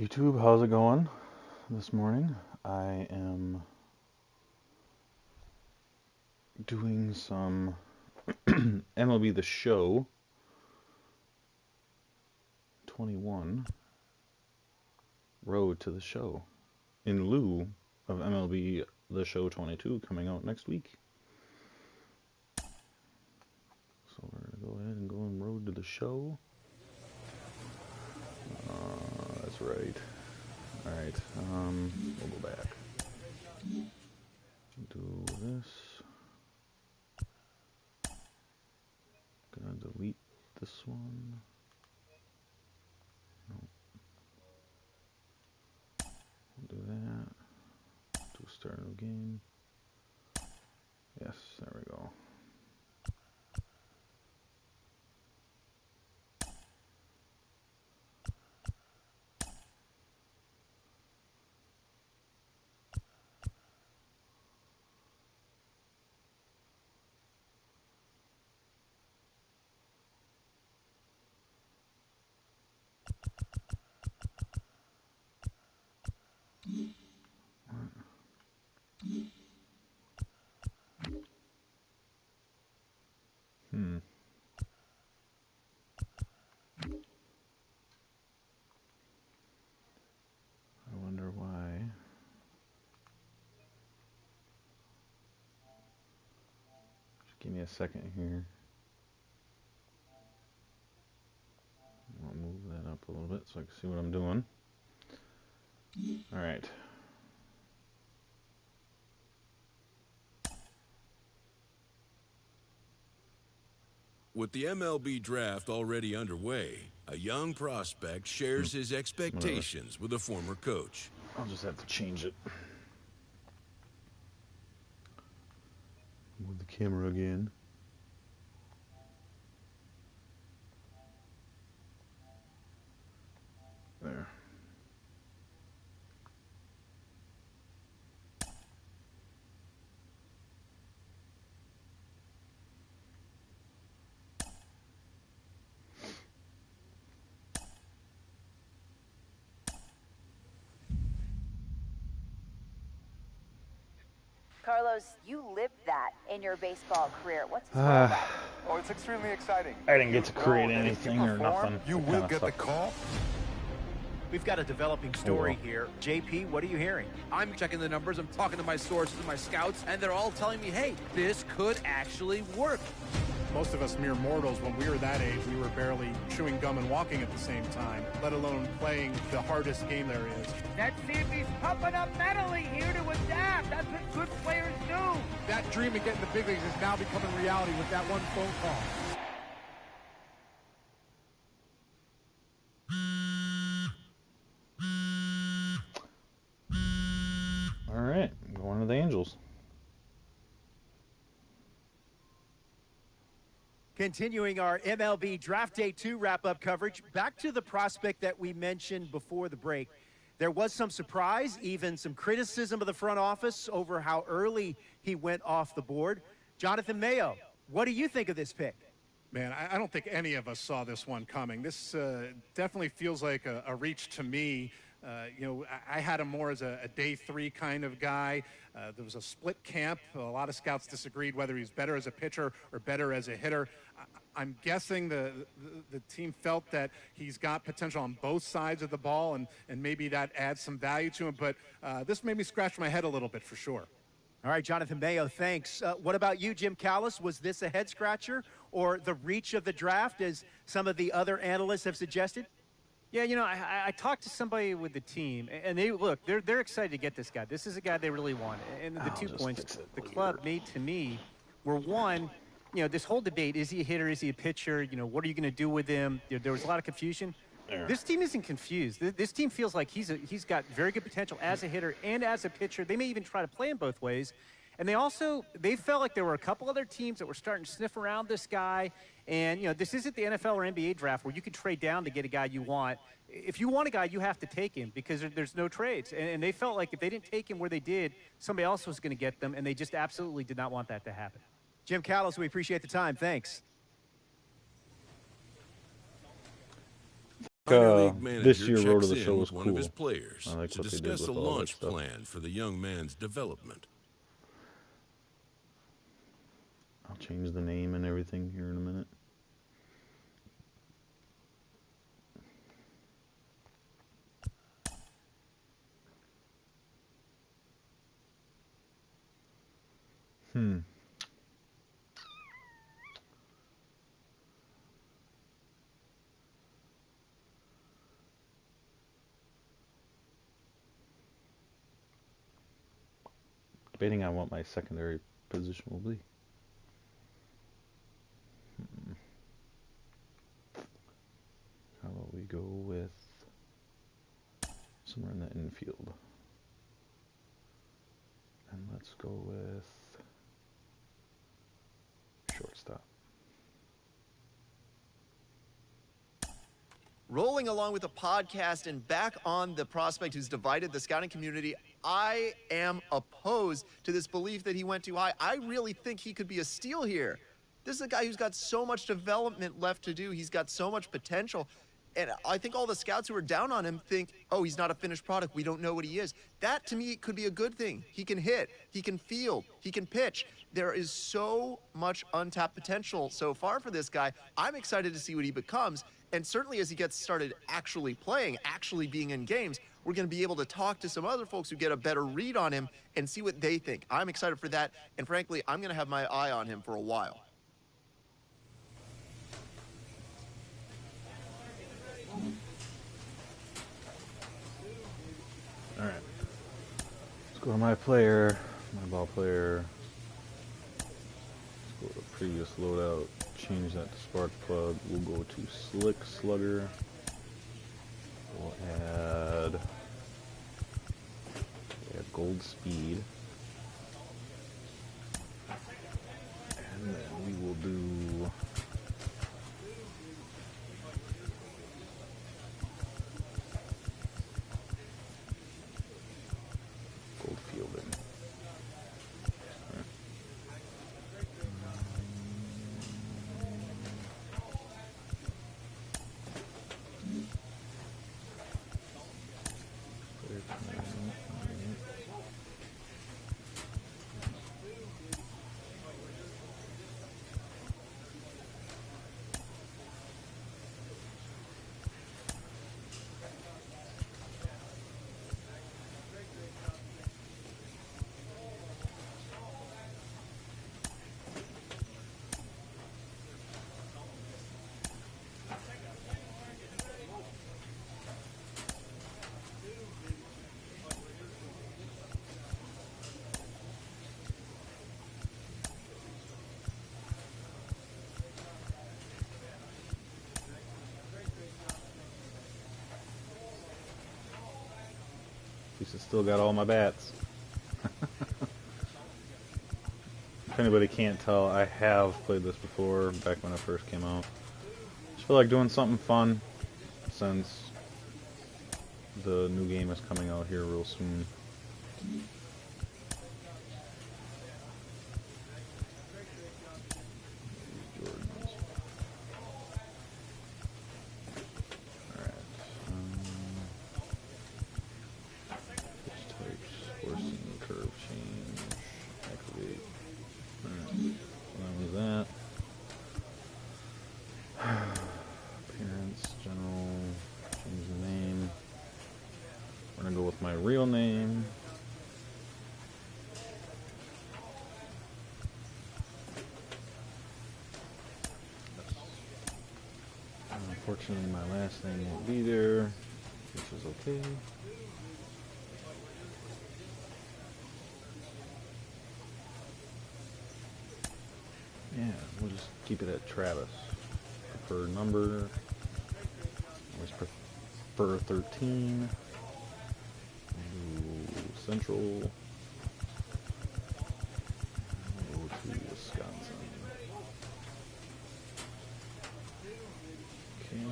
YouTube, how's it going this morning? I am doing some MLB The Show 21 Road to the Show in lieu of MLB The Show 22 coming out next week. So we're going to go ahead and go on Road to the Show. That's right. Alright, we'll go back. Do this. Gonna delete this one. No. We'll do that. Do start a new game. Yes, there we go. I wonder why. Just give me a second here. I'll move that up a little bit so I can see what I'm doing. Alright. With the MLB draft already underway, a young prospect shares his expectations with a former coach. I'll just have to change it. Move the camera again. There. Carlos, you lived that in your baseball career. What's it about? Oh, it's extremely exciting. I didn't get to create anything or nothing. You will get the call. We've got a developing story here. JP, what are you hearing? I'm checking the numbers, I'm talking to my sources and my scouts, and they're all telling me, hey, this could actually work. Most of us mere mortals, when we were that age, we were barely chewing gum and walking at the same time, let alone playing the hardest game there is. Let's see if he's pumping up mentally here to adapt. That's what good players do. That dream of getting the big leagues is now becoming reality with that one phone call. All right, going to the Angels. Continuing our MLB Draft Day 2 wrap-up coverage, back to the prospect that we mentioned before the break. There was some surprise, even some criticism of the front office over how early he went off the board. Jonathan Mayo, what do you think of this pick? Man, I don't think any of us saw this one coming. This definitely feels like a reach to me. I had him more as a day 3 kind of guy. There was a split camp. A lot of scouts disagreed whether he's better as a pitcher or better as a hitter. I'm guessing the team felt that he's got potential on both sides of the ball, and maybe that adds some value to him. But this made me scratch my head a little bit for sure. All right, Jonathan Mayo, thanks. What about you, Jim Callis? Was this a head-scratcher or the reach of the draft, as some of the other analysts have suggested? Yeah, you know, I talked to somebody with the team, and they're excited to get this guy. This is a guy they really want. And the 2 points the club made to me were, one, you know, this whole debate, is he a hitter, is he a pitcher, you know, what are you going to do with him? There was a lot of confusion. This team isn't confused. This team feels like he's got very good potential as a hitter and as a pitcher. They may even try to play him both ways. And they felt like there were a couple other teams that were starting to sniff around this guy. And, you know, this isn't the NFL or NBA draft where you can trade down to get a guy you want. If you want a guy, you have to take him because there's no trades. And they felt like if they didn't take him where they did, somebody else was going to get them, and they just absolutely did not want that to happen. Jim Callis, we appreciate the time. Thanks. Minor league manager this year Road to checks the Show in was with one cool. of his players I like to what they did discuss with a all that launch stuff. plan for the young man's development. I'll change the name and everything here in a minute. Debating on what my secondary position will be. How about we go with somewhere in the infield? And let's go with shortstop. Rolling along with the podcast and back on the prospect who's divided the scouting community, I am opposed to this belief that he went too high. I really think he could be a steal here. This is a guy who's got so much development left to do. He's got so much potential. And I think all the scouts who are down on him think, oh, he's not a finished product. We don't know what he is. That, to me, could be a good thing. He can hit. He can field. He can pitch. There is so much untapped potential so far for this guy. I'm excited to see what he becomes. And certainly as he gets started actually playing, actually being in games, we're going to be able to talk to some other folks who get a better read on him and see what they think. I'm excited for that. And frankly, I'm going to have my eye on him for a while. All right. Let's go to my player, my ball player. Let's go to previous loadout. Change that to spark plug. We'll go to slick slugger. We'll add gold speed. And then we will do gold fielding. At least I still got all my bats. If anybody can't tell, I have played this before, back when it first came out. Just feel like doing something fun, since the new game is coming out here real soon. Real name. Unfortunately, my last name won't be there, which is okay. Yeah, we'll just keep it at Travis. Preferred number. Always prefer 13. Central. Go to Wisconsin. Okay.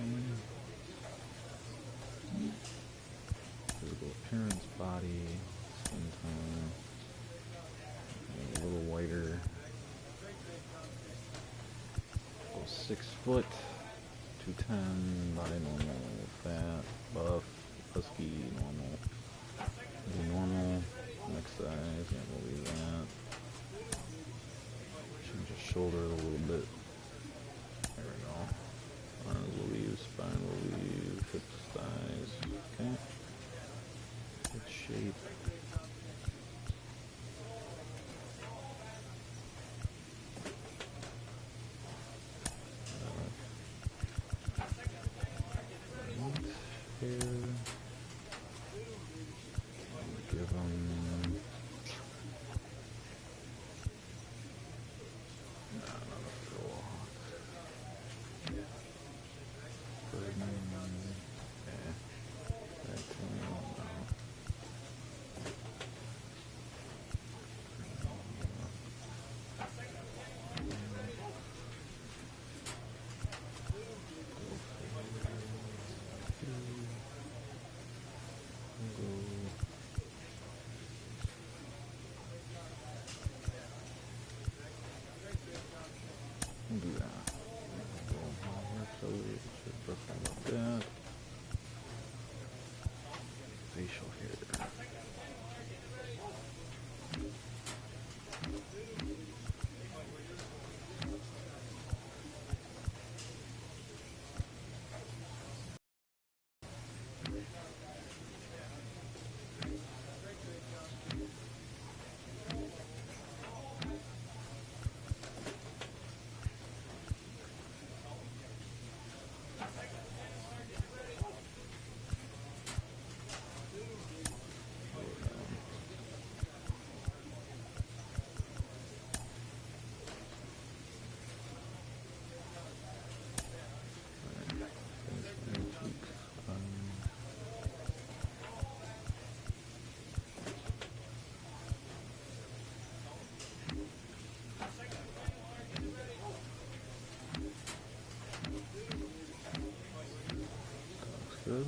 Physical appearance, body, skin tone. A little whiter. Go 6 foot. 210, body normal, fat, buff, husky, normal. Do normal, next size, yeah, we'll leave that. Change his shoulder a little bit. There we go. Arms will leave, spine will leave, hips, thighs. Okay. Good shape. Here. Give him. Do that. So we should perform like that. Facial hair. Good.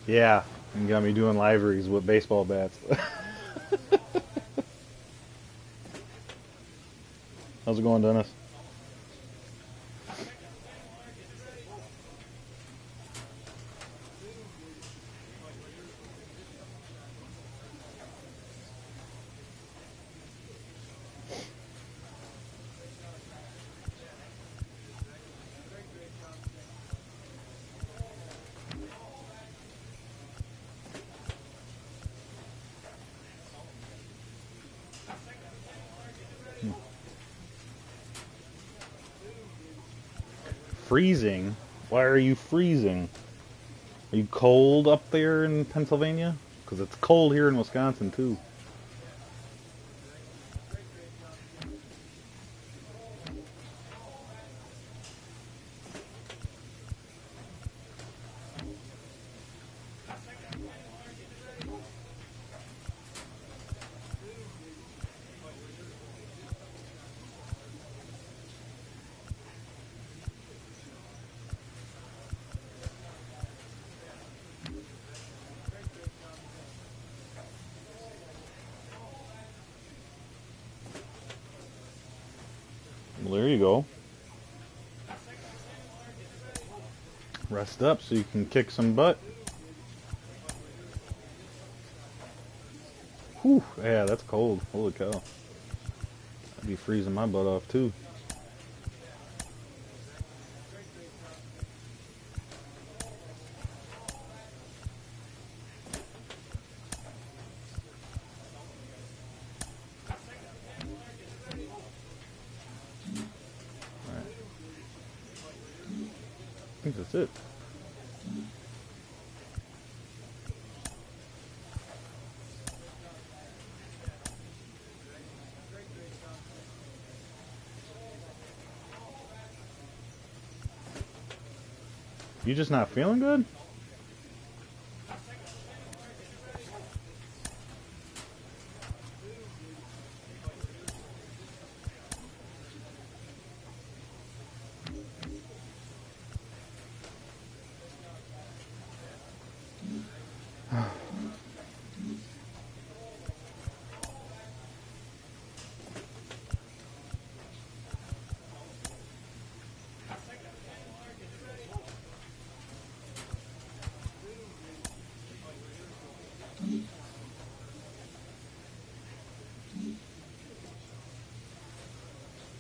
Yeah, you got me doing live reads with baseball bats. How's it going, Dennis? Freezing? Why are you freezing? Are you cold up there in Pennsylvania? Because it's cold here in Wisconsin, too. Well, there you go. Rest up so you can kick some butt. Whew, yeah, that's cold. Holy cow. I'd be freezing my butt off too. Alright. I think that's it. You just not feeling good?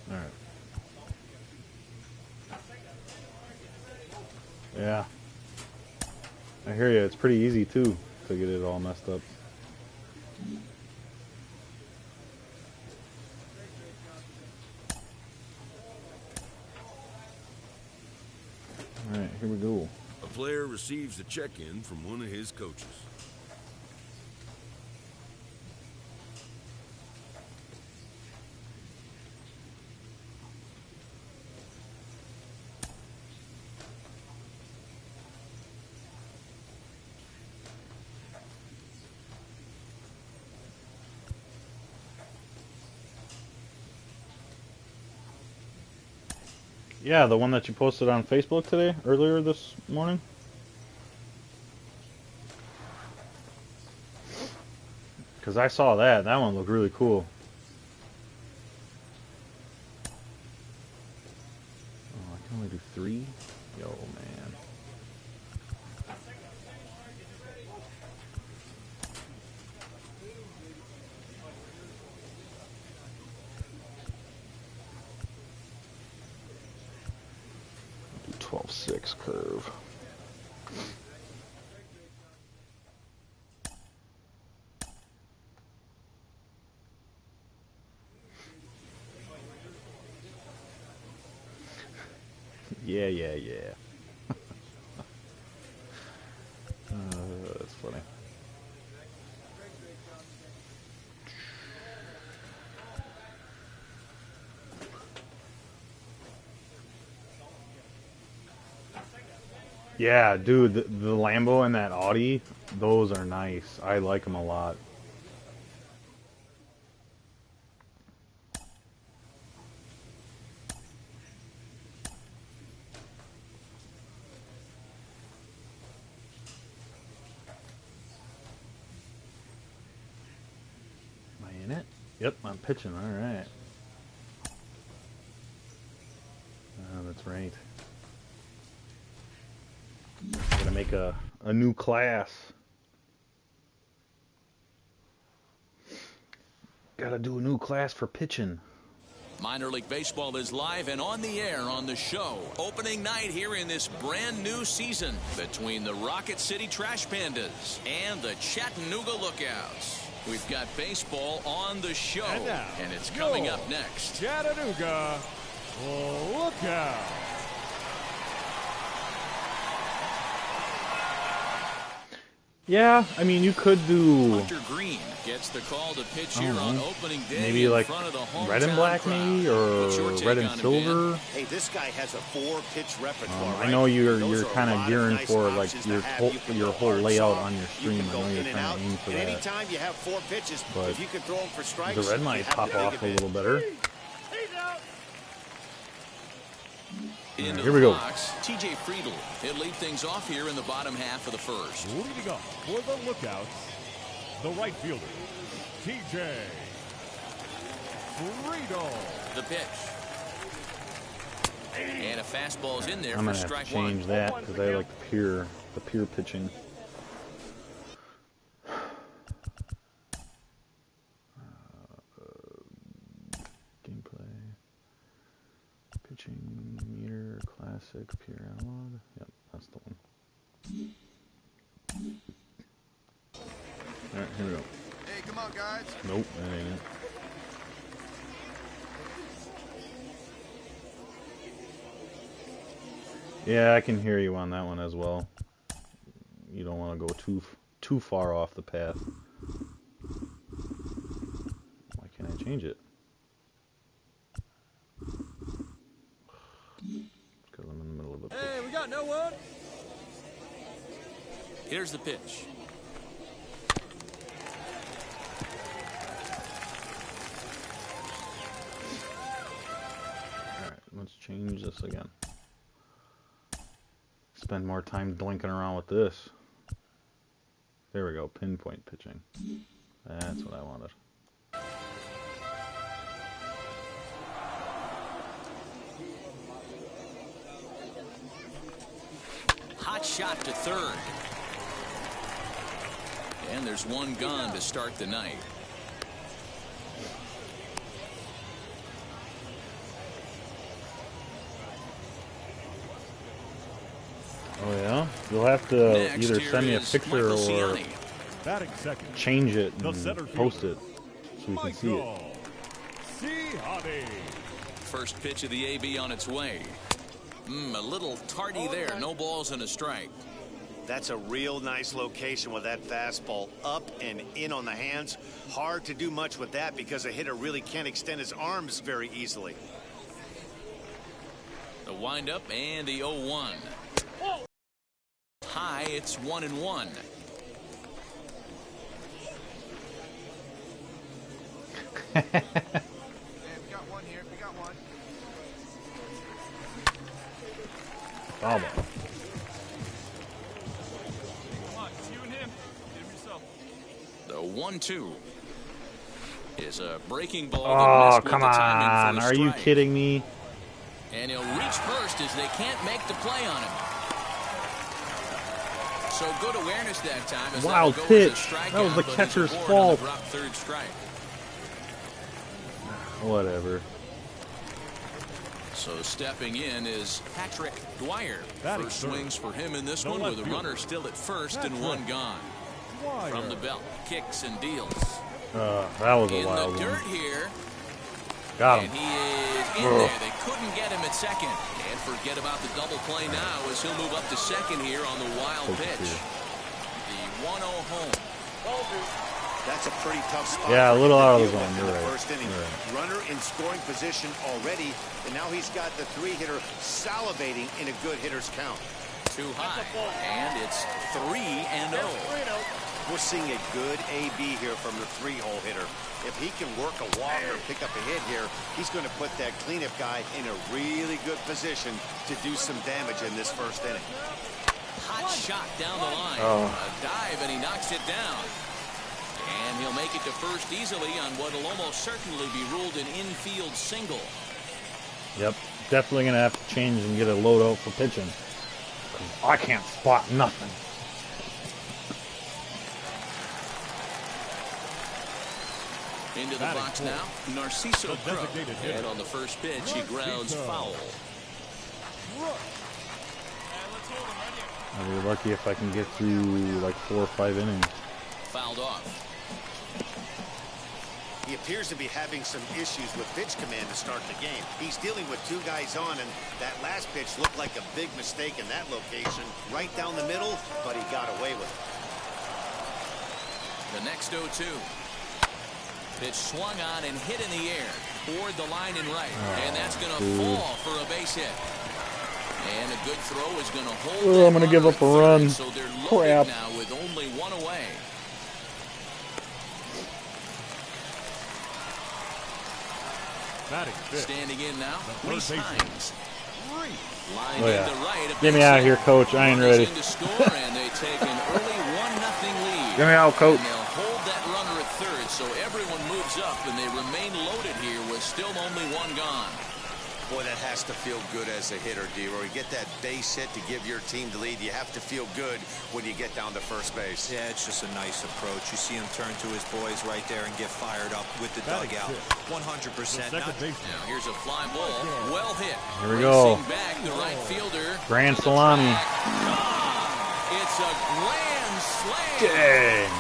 Alright. Yeah. I hear you. It's pretty easy, too, to get it all messed up. Alright, here we go. A player receives a check-in from one of his coaches. Yeah, the one that you posted on Facebook today, earlier this morning. Because I saw that. That one looked really cool. Oh, I can only do 3? Yo, man. Do 12-6 curve. Yeah. That's funny. Yeah, dude, the Lambo and that Audi, those are nice. I like them a lot. Am I in it? Yep, I'm pitching. All right. That's right. I'm gonna make a new class. Gotta do a new class for pitching. Minor League Baseball is live and on the air on the show. Opening night here in this brand new season between the Rocket City Trash Pandas and the Chattanooga Lookouts. We've got baseball on the show, and it's coming up next. Chattanooga Lookouts. Yeah, I mean, you could do... Hunter Green gets the call to pitch here on opening day. Maybe like in front of the red and black, maybe, or red and silver. Hey, this guy has a 4-pitch repertoire. I know you're kind of gearing for like your whole layout on your stream. I know you're trying to aim for that. Anytime you have 4 pitches, but if you can throw them for strikes, the red might pop off a little better. Into here we go. Box, TJ Friedl. He'll lead things off here in the bottom half of the first. Leading up for the Lookouts, the right fielder, TJ Friedl. The pitch. And a fastball's in there I'm for gonna have strike to change one. that because I like the pure pitching. Gameplay, pitching meter, classic, pure analog. Yep, that's the one. All right, here we go. Hey, come on, guys. Nope, that ain't it. Yeah, I can hear you on that one as well. You don't want to go too far off the path. Why can't I change it? Because I'm in the middle of a pitch. Hey, we got no one. Here's the pitch. Alright, let's change this again. Spend more time blinking around with this. There we go, pinpoint pitching. That's what I wanted. Hot shot to third. And there's one gone to start the night. Oh yeah? You'll have to Next, either send me a picture or change it and post it so we can see it. First pitch of the AB on its way. A little tardy there. No balls and a strike. That's a real nice location with that fastball up and in on the hands. Hard to do much with that because a hitter really can't extend his arms very easily. The windup and the 0-1. High, it's 1-1. We got one here. We got one. Foul ball. Come on, it's you and him. Get him yourself. The 1-2 is a breaking ball. Oh, come on. Are you kidding me? And he'll reach first as they can't make the play on him. So good awareness that time. As wild pitch. That was the catcher's fault. Third strike. Whatever. So stepping in is Patrick Dwyer. First swings for him in this one with a runner still at first and one gone. From the belt, kicks and deals. That was a wild one. In the dirt here. Got him. And he is in there. They couldn't get him at second. And forget about the double play now as he'll move up to second here on the wild pitch. The 1-0 home. That's a pretty tough spot. Yeah, a little out of the zone. You're right. First inning. Runner in scoring position already, and now he's got the 3-hitter salivating in a good hitter's count. Too high, and it's 3-0. We're seeing a good AB here from the 3-hole hitter. If he can work a walk or pick up a hit here, he's going to put that cleanup guy in a really good position to do some damage in this first inning. Hot shot down the line. A dive, and he knocks it down. And he'll make it to first easily on what will almost certainly be ruled an infield single. Yep. definitely going to have to change and get a load out for pitching. I can't spot nothing. Into the box now, Narciso Crook. And on the first pitch, he grounds foul. I'll be lucky if I can get through like 4 or 5 innings. Fouled off. He appears to be having some issues with pitch command to start the game. He's dealing with 2 guys on, and that last pitch looked like a big mistake in that location. Right down the middle, but he got away with it. The next 0-2. Pitch swung on and hit in the air toward the line and right. And that's going to fall for a base hit. And a good throw is going to hold. Oh, I'm going to give up a run. So they're Crap. now with only 1 away. Standing in now, Reese Hines. Lined into right. Get me out of here, coach. I ain't ready. To score, and they take an early 1-0 lead. Get me out, coach. And they'll hold that runner at third, so everyone moves up, and they remain loaded here with still only 1 gone. Boy, that has to feel good as a hitter, D-Roy. You get that base hit to give your team the lead. You have to feel good when you get down to first base. Yeah, it's just a nice approach. You see him turn to his boys right there and get fired up with the dugout. 100%. Now, here's a fly ball. Well hit. Here we go. Back, the right fielder. Grand salami. It's a grand slam. Dang.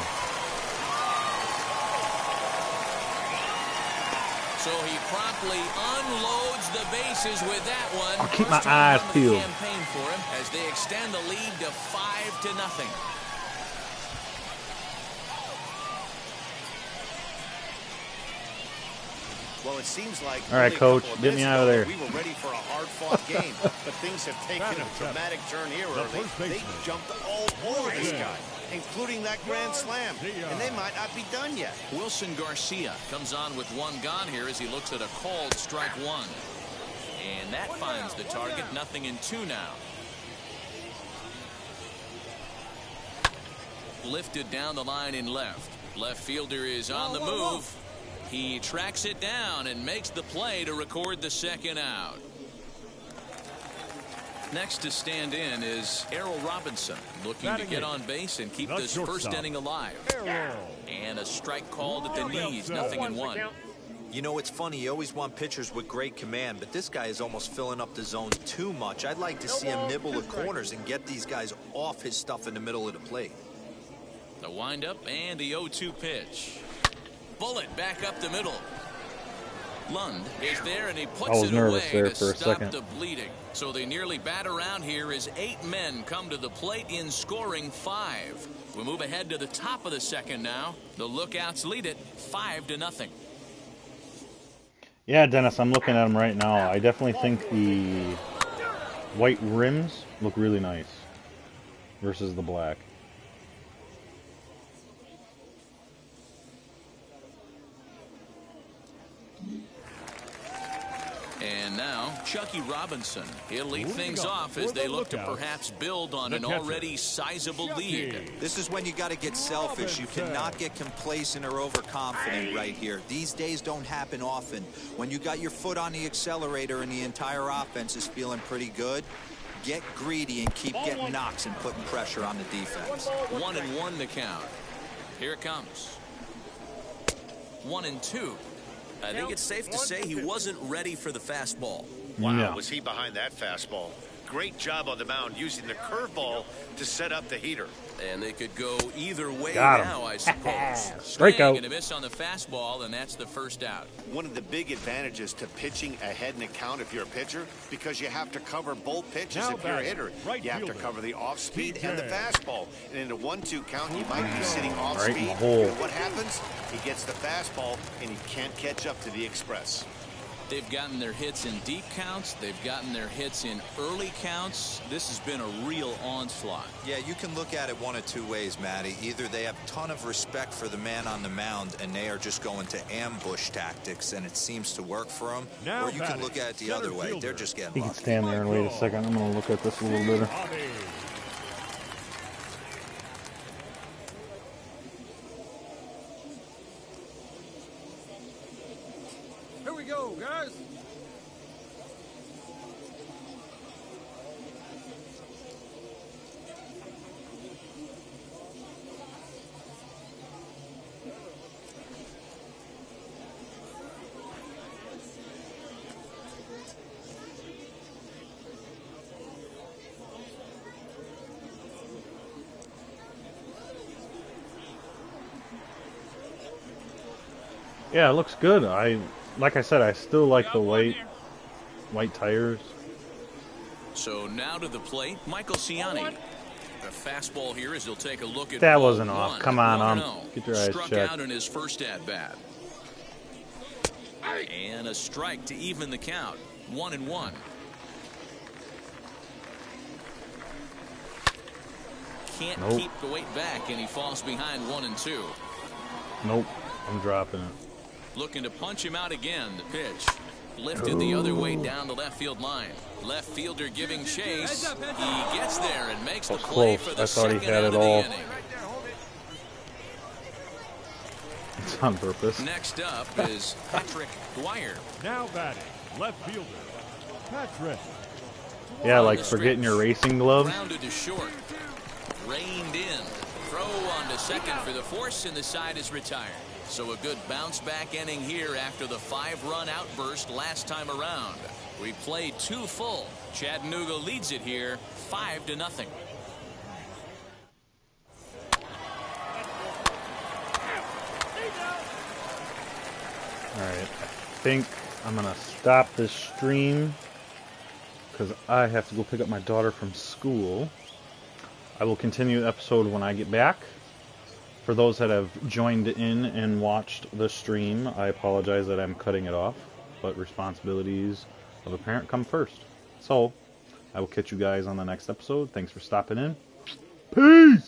So he promptly unloads the bases with that one. I'll keep my eyes peeled. Campaign for him as they extend the lead to 5-0. Well, it seems like all right, coach, get me out of there. We were ready for a hard-fought game, but things have taken a dramatic turn here early. They jumped all over this guy, including that grand slam, and they might not be done yet. Wilson Garcia comes on with 1 gone here as he looks at a called strike 1. And that finds the target. 0-2 now. Lifted down the line in left. Left fielder is on the move. He tracks it down and makes the play to record the 2nd out. Next to stand in is Errol Robinson, looking to get on base and keep this first inning alive. And a strike called at the knees. 0-1. You know, it's funny. You always want pitchers with great command, but this guy is almost filling up the zone too much. I'd like to see him nibble the corners and get these guys off his stuff in the middle of the plate. The windup and the 0-2 pitch. Bullet back up the middle. Lund is there and he puts it away to stop the bleeding. So they nearly bat around here as 8 men come to the plate in scoring 5. We move ahead to the top of the 2nd now. The Lookouts lead it 5-0. Yeah, Dennis, I'm looking at them right now. I definitely think the white rims look really nice versus the black. And now, Chucky Robinson. He'll lead things off as they look to perhaps build on an already sizable lead. This is when you got to get selfish. You cannot get complacent or overconfident right here. These days don't happen often. When you got your foot on the accelerator and the entire offense is feeling pretty good, get greedy and keep getting knocks and putting pressure on the defense. 1-1 the count. Here it comes. 1-2. I think it's safe to say he wasn't ready for the fastball. Wow, was he behind that fastball? Great job on the mound using the curveball to set up the heater. And they could go either way Got him. now, I suppose. Strikeout. Going to miss on the fastball, and that's the first out. One of the big advantages to pitching ahead in the count if you're a pitcher, because you have to cover both pitches if you're a hitter. You have to cover the off-speed and the fastball. And in a 1-2 count, you might be sitting off-speed. Right in the hole. And what happens? He gets the fastball, and he can't catch up to the express. They've gotten their hits in deep counts. They've gotten their hits in early counts. This has been a real onslaught. Yeah, you can look at it one of 2 ways, Matty. Either they have a ton of respect for the man on the mound and they are just going to ambush tactics and it seems to work for them. Or you can look at it the other way. They're just getting He can lucky. stand there and wait a second. I'm going to look at this a little better. Here we go, guys. Yeah, it looks good. Like I said, I still like the white tires. So now to the plate, Michael Ciani. The fastball here as he'll take a look at That ball wasn't off. one. Come on, 1-0. get your eyes Struck checked. out in his first at bat. And a strike to even the count. 1-1. Can't keep the weight back, and he falls behind 1-2. Nope, I'm dropping it. Looking to punch him out again. The pitch lifted the other way down the left field line. Left fielder giving chase. He gets there and makes the play for the second out of the inning. It's on purpose. Next up is Patrick Dwyer. Now batting, left fielder, Patrick. Yeah, like forgetting your racing gloves. Rounded to short. Reined in. Throw on to second for the force, and the side is retired. So a good bounce back inning here after the 5-run outburst last time around. We played 2 full. Chattanooga leads it here 5-0. Alright, I think I'm gonna stop this stream because I have to go pick up my daughter from school. I will continue the episode when I get back. For those that have joined in and watched the stream, I apologize that I'm cutting it off, but responsibilities of a parent come first. So, I will catch you guys on the next episode. Thanks for stopping in. Peace!